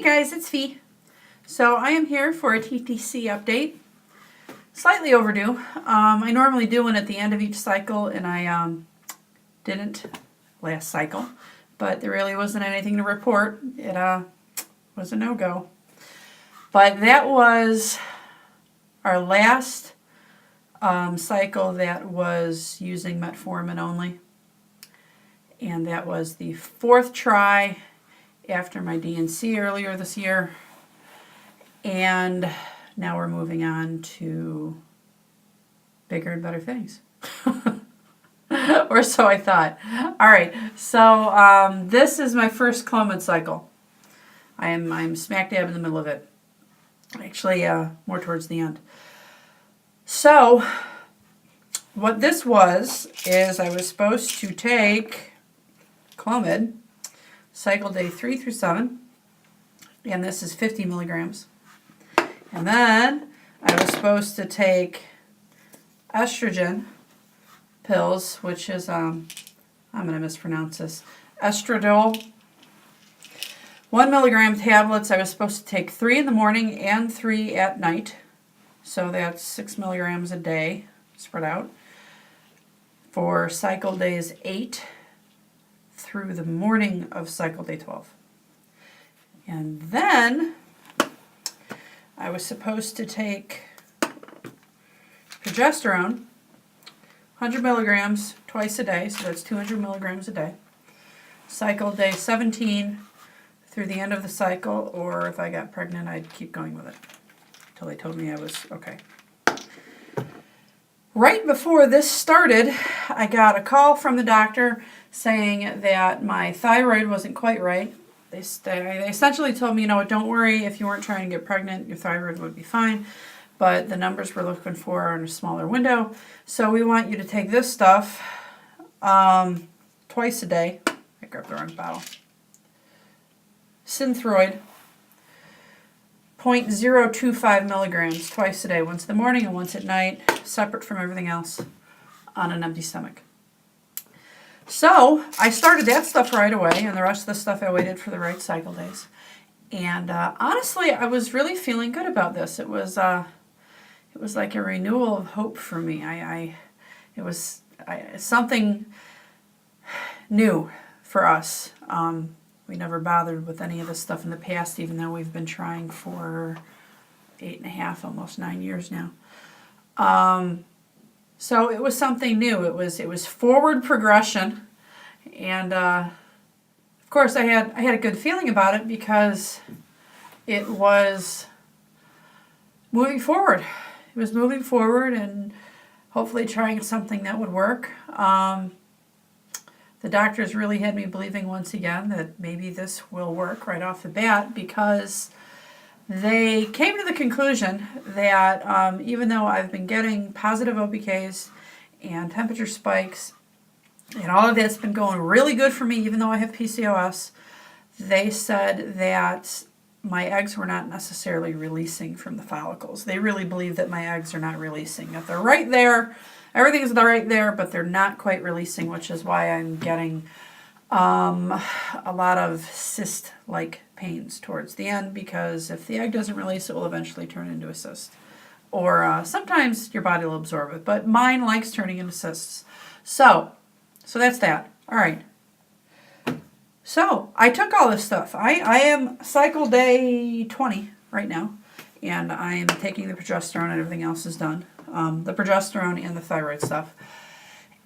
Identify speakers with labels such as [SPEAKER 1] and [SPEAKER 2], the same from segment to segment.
[SPEAKER 1] guys, it's Fee. So I am here for a TTC update. Slightly overdue. I normally do one at the end of each cycle, and I didn't last cycle, but there really wasn't anything to report. It was a no-go. But that was our last cycle that was using metformin only, and that was the 4th try after my DNC earlier this year, and now we're moving on to bigger and better things. Or so I thought. Alright, so this is my first Clomid cycle. I'm smack dab in the middle of it. Actually, more towards the end. So, what this was is I was supposed to take Clomid, cycle day 3 through 7, and this is 50 milligrams. And then I was supposed to take estrogen pills, which is, I'm going to mispronounce this, estradiol. 1 milligram tablets. I was supposed to take 3 in the morning and 3 at night. So that's 6 milligrams a day spread out for cycle days 8 through the morning of cycle day 12. And then I was supposed to take progesterone, 100 milligrams twice a day, so that's 200 milligrams a day. Cycle day 17 through the end of the cycle, or if I got pregnant, I'd keep going with it until they told me I was okay. Right before this started, I got a call from the doctor saying that my thyroid wasn't quite right. They essentially told me, don't worry, if you weren't trying to get pregnant, your thyroid would be fine, but the numbers we're looking for are in a smaller window, so we want you to take this stuff twice a day. I grabbed the wrong bottle. Synthroid, 0.025 milligrams twice a day, once in the morning and once at night, separate from everything else on an empty stomach. So I started that stuff right away, and the rest of the stuff I waited for the right cycle days. And honestly, I was really feeling good about this. It was like a renewal of hope for me. It was something new for us. We never bothered with any of this stuff in the past, even though we've been trying for 8.5, almost 9 years now. So it was something new. It was forward progression, and of course I had a good feeling about it because it was moving forward. It was moving forward and hopefully trying something that would work. The doctors really had me believing once again that maybe this will work right off the bat, because they came to the conclusion that even though I've been getting positive OPKs and temperature spikes, and all of that's been going really good for me, even though I have PCOS, they said that my eggs were not necessarily releasing from the follicles. They really believe that my eggs are not releasing, that they're right there, everything's right there, but they're not quite releasing, which is why I'm getting a lot of cyst-like pains towards the end, because if the egg doesn't release, it will eventually turn into a cyst. Or sometimes your body will absorb it, but mine likes turning into cysts. So that's that. All right. So I took all this stuff. I am cycle day 20 right now, and I am taking the progesterone, and everything else is done. The progesterone and the thyroid stuff.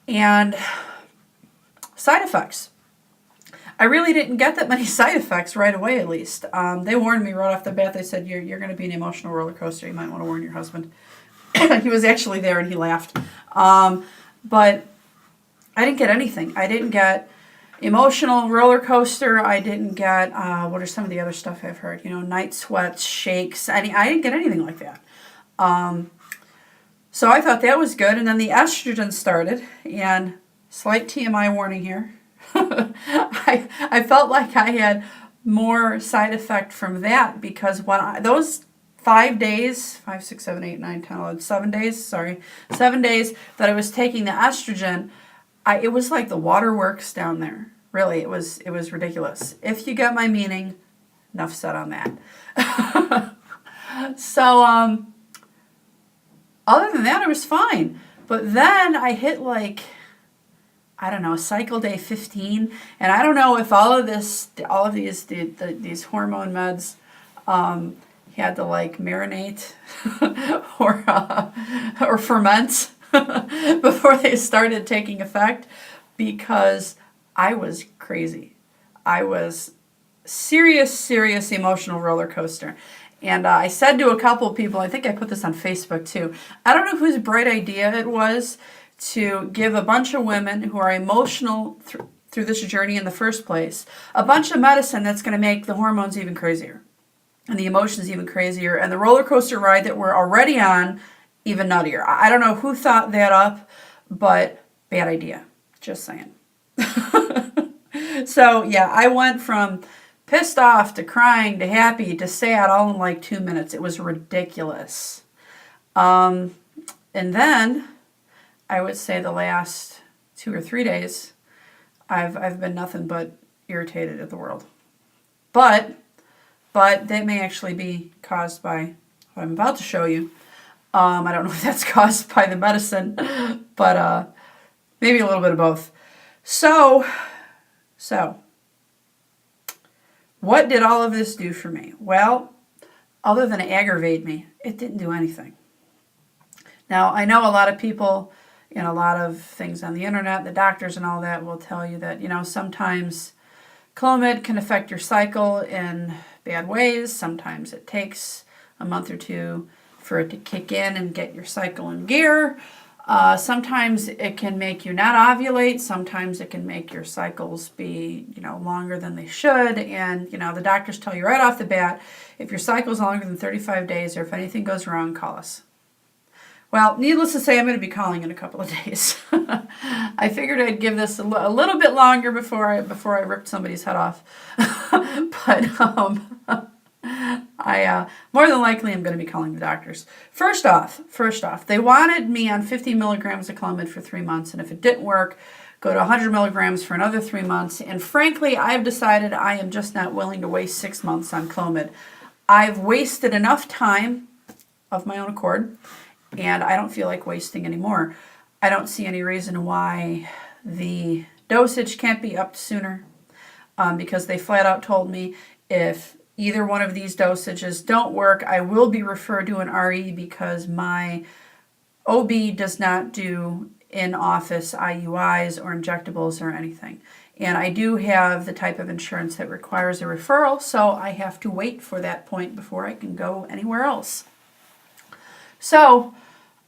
[SPEAKER 1] And side effects. I really didn't get that many side effects right away, at least. They warned me right off the bat. They said, you're going to be an emotional roller coaster. You might want to warn your husband. He was actually there and he laughed. But I didn't get anything. I didn't get emotional roller coaster. I didn't get, what are some of the other stuff I've heard? Night sweats, shakes. I didn't get anything like that. So I thought that was good. And then the estrogen started, and slight TMI warning here. I felt like I had more side effect from that, because when those 7 days that I was taking the estrogen, it was like the waterworks down there. Really, it was ridiculous. If you get my meaning, enough said on that. So, other than that, I was fine. But then I hit like, I don't know, cycle day 15, and I don't know if all of these hormone meds had to like marinate or ferment before they started taking effect, because I was crazy. I was serious emotional roller coaster. And I said to a couple of people, I think I put this on Facebook too, I don't know whose bright idea it was to give a bunch of women who are emotional through this journey in the first place a bunch of medicine that's going to make the hormones even crazier and the emotions even crazier and the roller coaster ride that we're already on even nuttier. I don't know who thought that up, but bad idea. Just saying. So yeah, I went from pissed off to crying to happy to sad all in like 2 minutes. It was ridiculous. And then I would say the last 2 or 3 days, I've been nothing but irritated at the world. But that may actually be caused by what I'm about to show you. I don't know if that's caused by the medicine, but maybe a little bit of both. So, what did all of this do for me? Well, other than aggravate me, it didn't do anything. Now, I know a lot of people and a lot of things on the internet, the doctors and all that will tell you that, sometimes Clomid can affect your cycle in bad ways. Sometimes it takes a month or two for it to kick in and get your cycle in gear. Sometimes it can make you not ovulate. Sometimes it can make your cycles be, longer than they should. And, the doctors tell you right off the bat, if your cycle is longer than 35 days or if anything goes wrong, call us. Well, needless to say, I'm going to be calling in a couple of days. I figured I'd give this a little bit longer before I ripped somebody's head off. But I more than likely am going to be calling the doctors. First off, they wanted me on 50 milligrams of Clomid for 3 months, and if it didn't work, go to 100 milligrams for another 3 months. And frankly, I've decided I am just not willing to waste 6 months on Clomid. I've wasted enough time of my own accord, and I don't feel like wasting anymore. I don't see any reason why the dosage can't be upped sooner, because they flat out told me if either one of these dosages don't work, I will be referred to an RE because my OB does not do in-office IUIs or injectables or anything. And I do have the type of insurance that requires a referral, so I have to wait for that point before I can go anywhere else. So,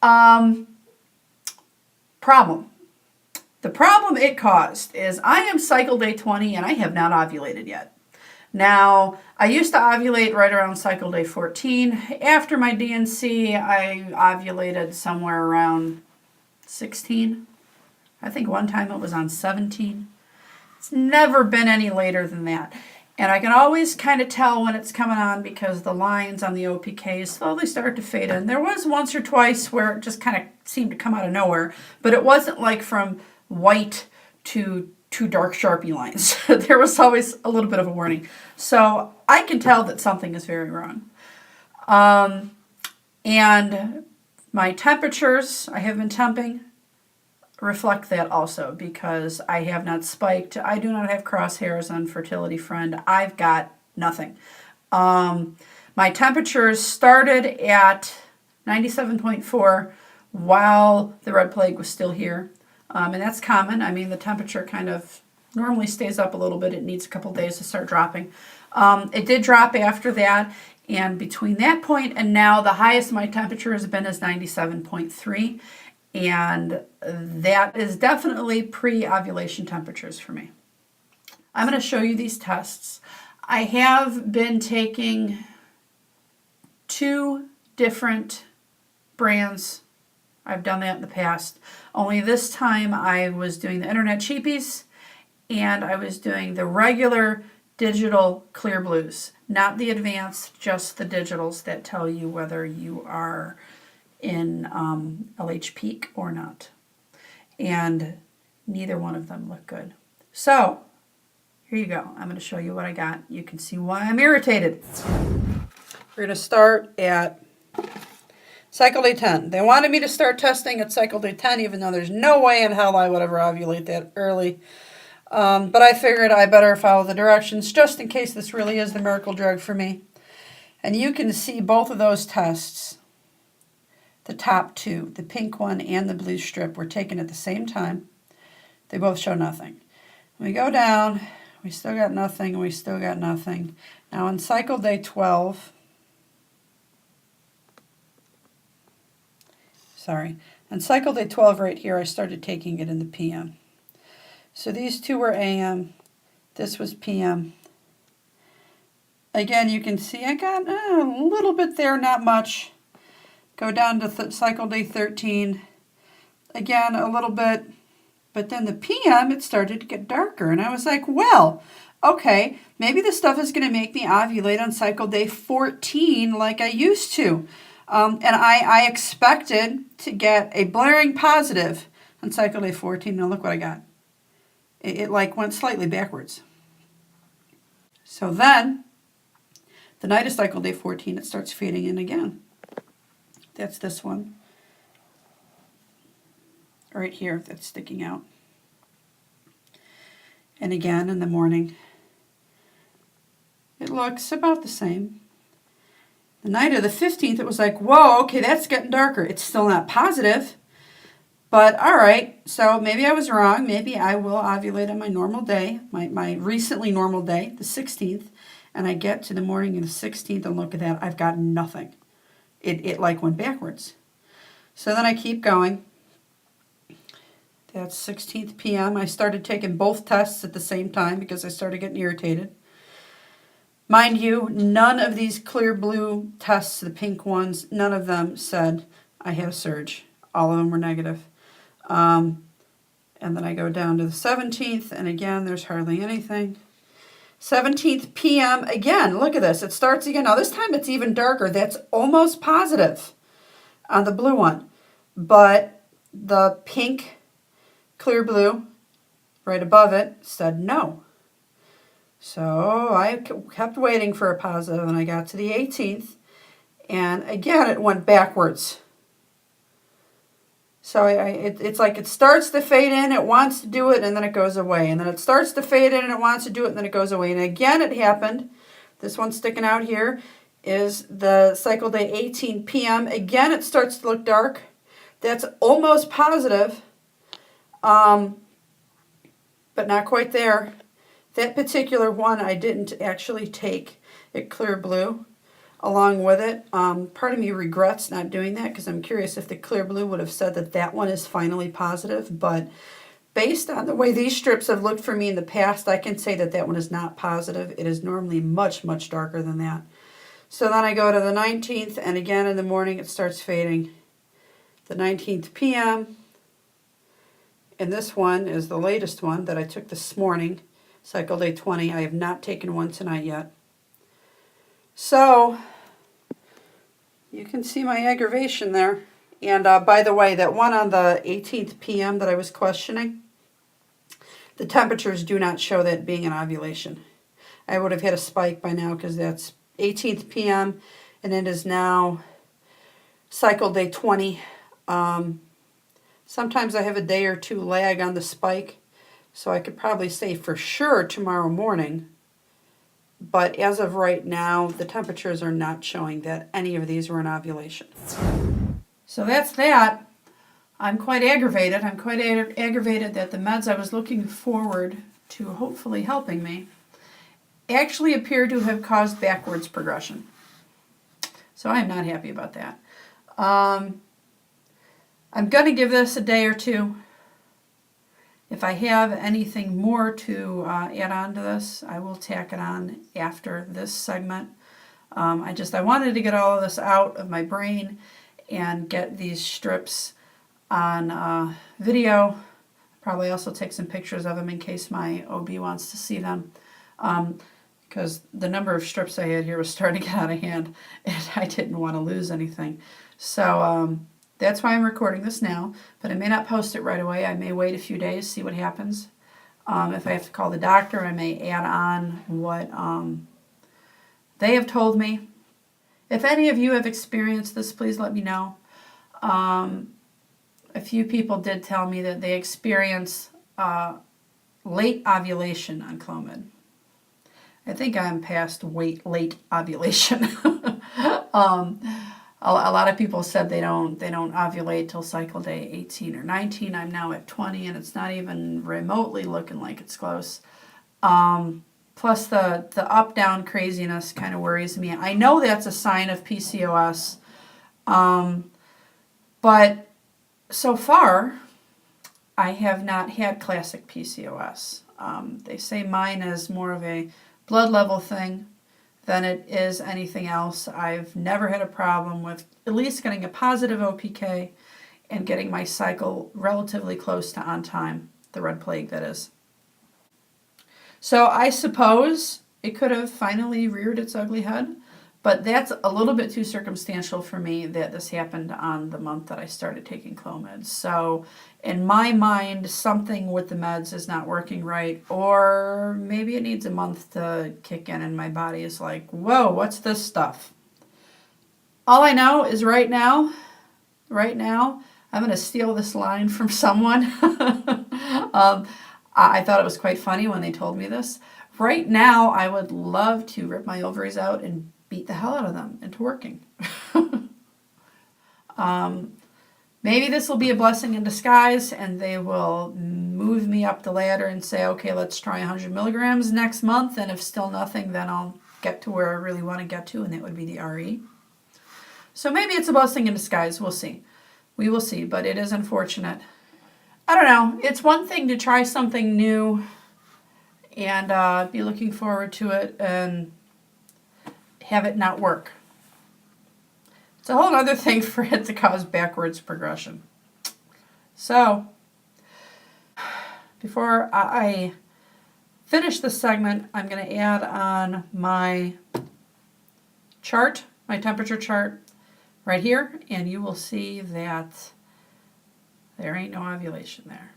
[SPEAKER 1] problem. The problem it caused is I am cycle day 20 and I have not ovulated yet. Now, I used to ovulate right around cycle day 14. After my DNC, I ovulated somewhere around 16. I think one time it was on 17. It's never been any later than that. And I can always kind of tell when it's coming on because the lines on the OPK slowly start to fade in. There was once or twice where it just kind of seemed to come out of nowhere, but it wasn't like from white to two dark Sharpie lines. There was always a little bit of a warning. So I can tell that something is very wrong. And my temperatures, I have been temping, reflect that also because I have not spiked. I do not have crosshairs on Fertility Friend. I've got nothing. My temperatures started at 97.4 while the red plague was still here. And that's common. I mean, the temperature kind of normally stays up a little bit. It needs a couple days to start dropping. It did drop after that. And between that point and now, the highest my temperature has been is 97.3. And that is definitely pre-ovulation temperatures for me. I'm going to show you these tests. I have been taking 2 different brands. I've done that in the past. Only this time I was doing the internet cheapies and I was doing the regular digital clear blues. Not the advanced, just the digitals that tell you whether you are in LH peak or not. And neither one of them look good. So Here you go. I'm going to show you what I got. You can see why I'm irritated. We're going to start at cycle day 10. They wanted me to start testing at cycle day 10, even though there's no way in hell I would ever ovulate that early. But I figured I better follow the directions just in case this really is the miracle drug for me. And you can see both of those tests, the top two, the pink one and the blue strip, were taken at the same time. They both show nothing. We go down, we still got nothing, and we still got nothing. Now on cycle day 12, on cycle day 12 right here, I started taking it in the PM. So these two were AM, this was PM. Again, you can see I got a little bit there, not much. Go down to cycle day 13, again a little bit, but then the PM, it started to get darker, and I was like, well, okay, maybe this stuff is going to make me ovulate on cycle day 14 like I used to. And I expected to get a blaring positive on cycle day 14. Now look what I got. It like went slightly backwards. So then, the night of cycle day 14, it starts fading in again. That's this one. Right here, that's sticking out. And again in the morning, it looks about the same. The night of the 15th, it was like, whoa, okay, that's getting darker. It's still not positive, but all right, so maybe I was wrong. Maybe I will ovulate on my normal day, my recently normal day, the 16th, and I get to the morning of the 16th, and look at that, I've got nothing. It like went backwards. So then I keep going. That's 16th PM. I started taking both tests at the same time because I started getting irritated. Mind you, none of these clear blue tests, the pink ones, none of them said I had a surge. All of them were negative. And then I go down to the 17th, and again, there's hardly anything. 17th PM, again, look at this. It starts again. Now this time it's even darker. That's almost positive on the blue one. But the pink, clear blue, right above it, said no. So I kept waiting for a positive, and I got to the 18th, and again it went backwards. So it's like it starts to fade in, it wants to do it, and then it goes away. And then it starts to fade in, and it wants to do it, and then it goes away. And again it happened. This one sticking out here is the cycle day 18 PM. Again it starts to look dark. That's almost positive, but not quite there. That particular one I didn't actually take it clear blue along with it. Part of me regrets not doing that because I'm curious if the clear blue would have said that that one is finally positive. But based on the way these strips have looked for me in the past, I can say that that one is not positive. It is normally much, much darker than that. So then I go to the 19th, and again in the morning it starts fading. The 19th PM, and this one is the latest one that I took this morning. Cycle day 20. I have not taken one tonight yet. So, you can see my aggravation there. And by the way, that one on the 18th PM that I was questioning, the temperatures do not show that being an ovulation. I would have hit a spike by now because that's 18th PM, and it is now cycle day 20. Sometimes I have a day or two lag on the spike. So I could probably say for sure tomorrow morning, but as of right now, the temperatures are not showing that any of these were an ovulation. So that's that. I'm quite aggravated. I'm quite aggravated that the meds I was looking forward to hopefully helping me actually appear to have caused backwards progression. So I'm not happy about that. I'm going to give this a day or two. If I have anything more to add on to this, I will tack it on after this segment. I wanted to get all of this out of my brain and get these strips on video. Probably also take some pictures of them in case my OB wants to see them. Because the number of strips I had here was starting to get out of hand, and I didn't want to lose anything. So that's why I'm recording this now, but I may not post it right away. I may wait a few days, see what happens. If I have to call the doctor, I may add on what they have told me. If any of you have experienced this, please let me know. A few people did tell me that they experience late ovulation on Clomid. I think I'm past late ovulation. A lot of people said they don't ovulate till cycle day 18 or 19. I'm now at 20, and it's not even remotely looking like it's close. Plus the up-down craziness kind of worries me. I know that's a sign of PCOS, but so far I have not had classic PCOS. They say mine is more of a blood level thing than it is anything else. I've never had a problem with at least getting a positive OPK and getting my cycle relatively close to on time, the red plague that is. So I suppose it could have finally reared its ugly head, but that's a little bit too circumstantial for me that this happened on the month that I started taking Clomid. So in my mind, something with the meds is not working right, or maybe it needs a month to kick in and my body is like, whoa, what's this stuff? All I know is right now, I'm going to steal this line from someone. I thought it was quite funny when they told me this. Right now, I would love to rip my ovaries out and beat the hell out of them into working. Maybe this will be a blessing in disguise, and they will move me up the ladder and say, okay, let's try 100 milligrams next month, and if still nothing, then I'll get to where I really want to get to, and that would be the RE. So maybe it's a blessing in disguise. We'll see. We will see, but it is unfortunate. I don't know. It's one thing to try something new and be looking forward to it and have it not work. It's a whole other thing for it to cause backwards progression. So, before I finish this segment, I'm going to add on my chart, my temperature chart, right here, and you will see that there ain't no ovulation there.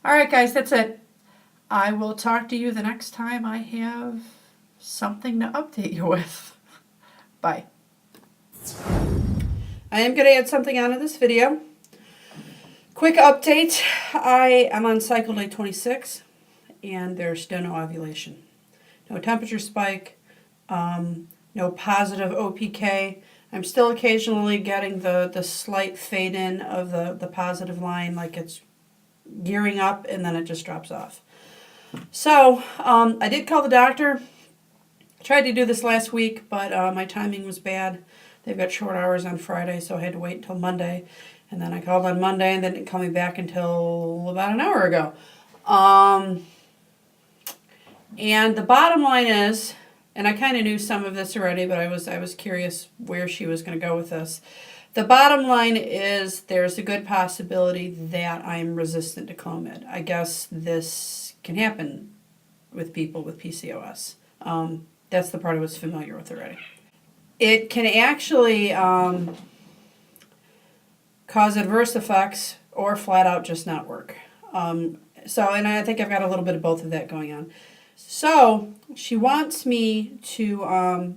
[SPEAKER 1] All right, guys, that's it. I will talk to you the next time I have something to update you with. Bye. I am going to add something onto this video. Quick update. I am on cycle day 26, and there's still no ovulation. No temperature spike, no positive OPK. I'm still occasionally getting the slight fade in of the positive line, like it's gearing up, and then it just drops off. So, I did call the doctor. I tried to do this last week, but my timing was bad. They've got short hours on Friday, so I had to wait until Monday. And then I called on Monday, and they didn't call me back until about an hour ago. And the bottom line is, and I kind of knew some of this already, but I was curious where she was going to go with this. The bottom line is there's a good possibility that I'm resistant to Clomid. I guess this can happen with people with PCOS. That's the part I was familiar with already. It can actually cause adverse effects or flat out just not work. And I think I've got a little bit of both of that going on. So she wants me to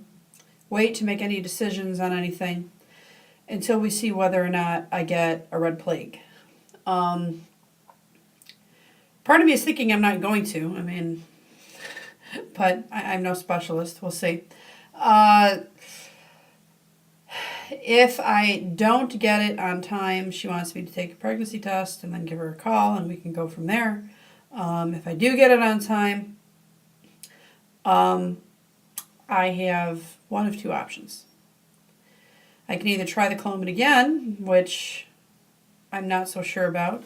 [SPEAKER 1] wait to make any decisions on anything until we see whether or not I get a red plague. Part of me is thinking I'm not going to. I mean, but I'm no specialist. We'll see. If I don't get it on time, she wants me to take a pregnancy test and then give her a call, and we can go from there. If I do get it on time, I have one of two options. I can either try the Clomid again, which I'm not so sure about.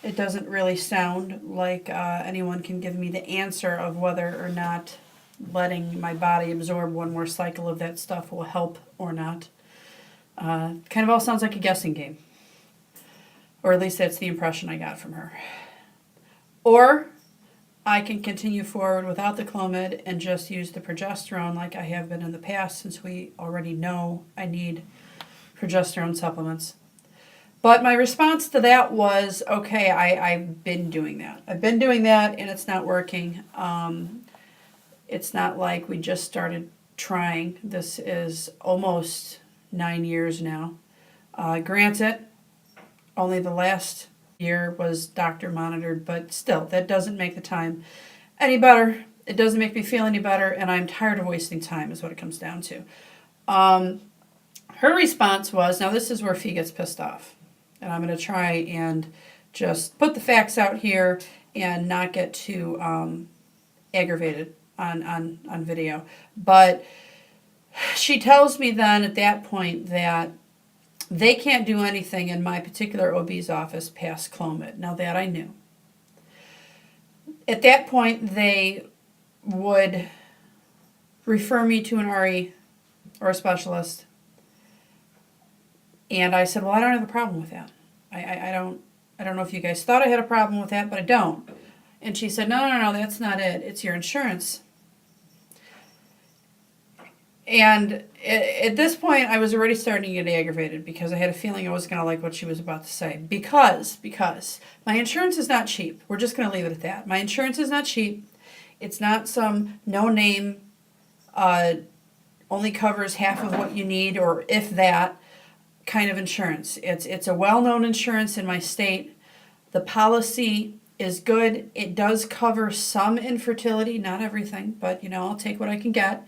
[SPEAKER 1] It doesn't really sound like anyone can give me the answer of whether or not letting my body absorb one more cycle of that stuff will help or not. Kind of all sounds like a guessing game. Or at least that's the impression I got from her. Or I can continue forward without the Clomid and just use the progesterone like I have been in the past, since we already know I need progesterone supplements. But my response to that was, okay, I've been doing that. I've been doing that and it's not working. It's not like we just started trying. This is almost 9 years now. Granted, only the last year was doctor monitored, but still, that doesn't make the time any better. It doesn't make me feel any better, and I'm tired of wasting time is what it comes down to. Her response was, now this is where Fee gets pissed off, and I'm going to try and just put the facts out here and not get too aggravated on video. But she tells me then at that point that they can't do anything in my particular OB's office past Clomid. Now that I knew. At that point, they would refer me to an RE or a specialist. And I said, well, I don't have a problem with that. I don't know if you guys thought I had a problem with that, but I don't. And she said, no, that's not it. It's your insurance. And at this point, I was already starting to get aggravated because I had a feeling I wasn't going to like what she was about to say. Because my insurance is not cheap. We're just going to leave it at that. My insurance is not cheap. It's not some no-name, only covers half of what you need, or if that, kind of insurance. It's a well-known insurance in my state. The policy is good. It does cover some infertility, not everything, but I'll take what I can get.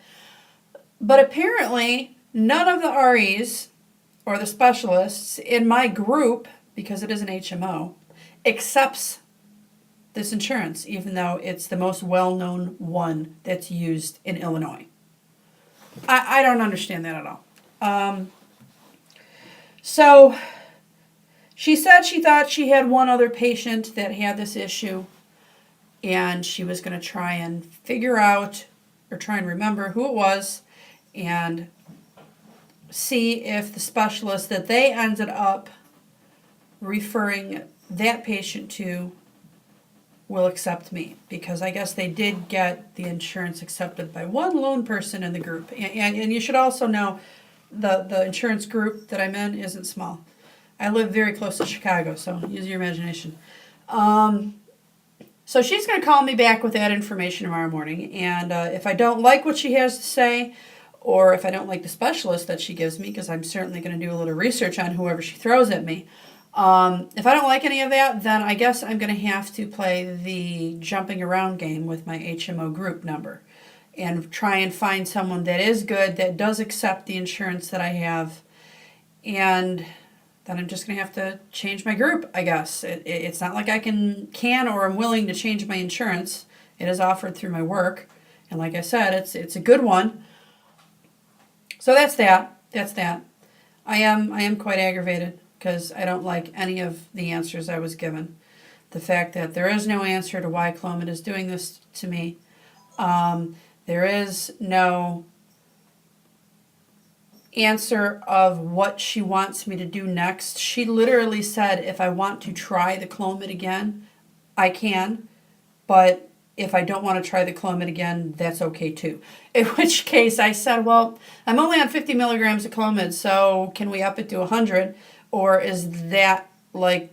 [SPEAKER 1] But apparently, none of the REs or the specialists in my group, because it is an HMO, accepts this insurance, even though it's the most well-known one that's used in Illinois. I don't understand that at all. So she said she thought she had one other patient that had this issue, and she was going to try and figure out or try and remember who it was and see if the specialist that they ended up referring that patient to will accept me, because I guess they did get the insurance accepted by one lone person in the group. And you should also know the insurance group that I'm in isn't small. I live very close to Chicago, so use your imagination. So she's going to call me back with that information tomorrow morning, and if I don't like what she has to say, or if I don't like the specialist that she gives me, because I'm certainly going to do a little research on whoever she throws at me, if I don't like any of that, then I guess I'm going to have to play the jumping around game with my HMO group number and try and find someone that is good, that does accept the insurance that I have, and then I'm just going to have to change my group, I guess. It's not like I can or am willing to change my insurance. It is offered through my work, and like I said, it's a good one. So that's that. I am quite aggravated because I don't like any of the answers I was given. The fact that there is no answer to why Clomid is doing this to me. There is no answer of what she wants me to do next. She literally said if I want to try the Clomid again, I can, but if I don't want to try the Clomid again, that's okay too. In which case I said, well, I'm only on 50 milligrams of Clomid, so can we up it to 100? Or is that like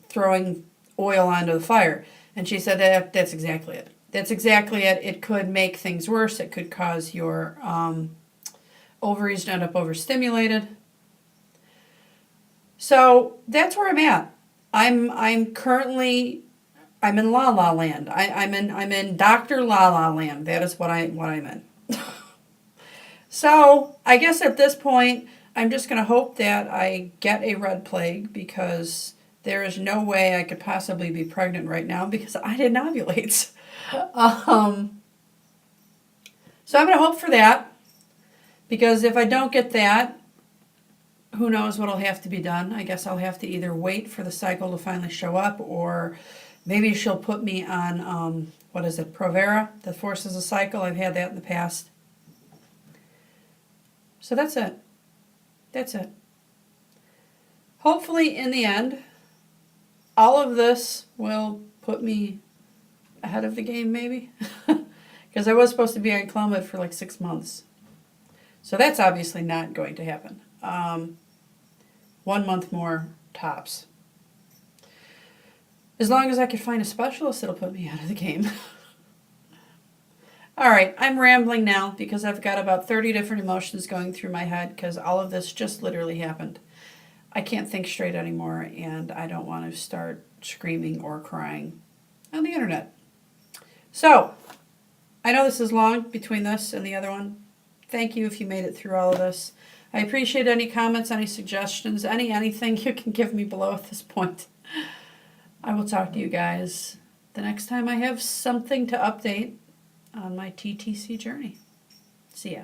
[SPEAKER 1] throwing oil onto the fire? And she said that's exactly it. That's exactly it. It could make things worse. It could cause your ovaries to end up overstimulated. So that's where I'm at. I'm currently in La La Land. I'm in Dr. La La Land. That is what I'm in. So I guess at this point I'm just going to hope that I get a red plague, because there is no way I could possibly be pregnant right now because I didn't ovulate. So I'm going to hope for that, because if I don't get that, who knows what will have to be done. I guess I'll have to either wait for the cycle to finally show up, or maybe she'll put me on, Provera, that forces a cycle. I've had that in the past. So that's it. Hopefully, in the end, all of this will put me ahead of the game, maybe. Because I was supposed to be on Clomid for like 6 months. So that's obviously not going to happen. 1 month more tops. As long as I can find a specialist, it'll put me out of the game. All right, I'm rambling now because I've got about 30 different emotions going through my head because all of this just literally happened. I can't think straight anymore, and I don't want to start screaming or crying on the internet. So, I know this is long between this and the other one. Thank you if you made it through all of this. I appreciate any comments, any suggestions, anything you can give me below at this point. I will talk to you guys the next time I have something to update on my TTC journey. See ya.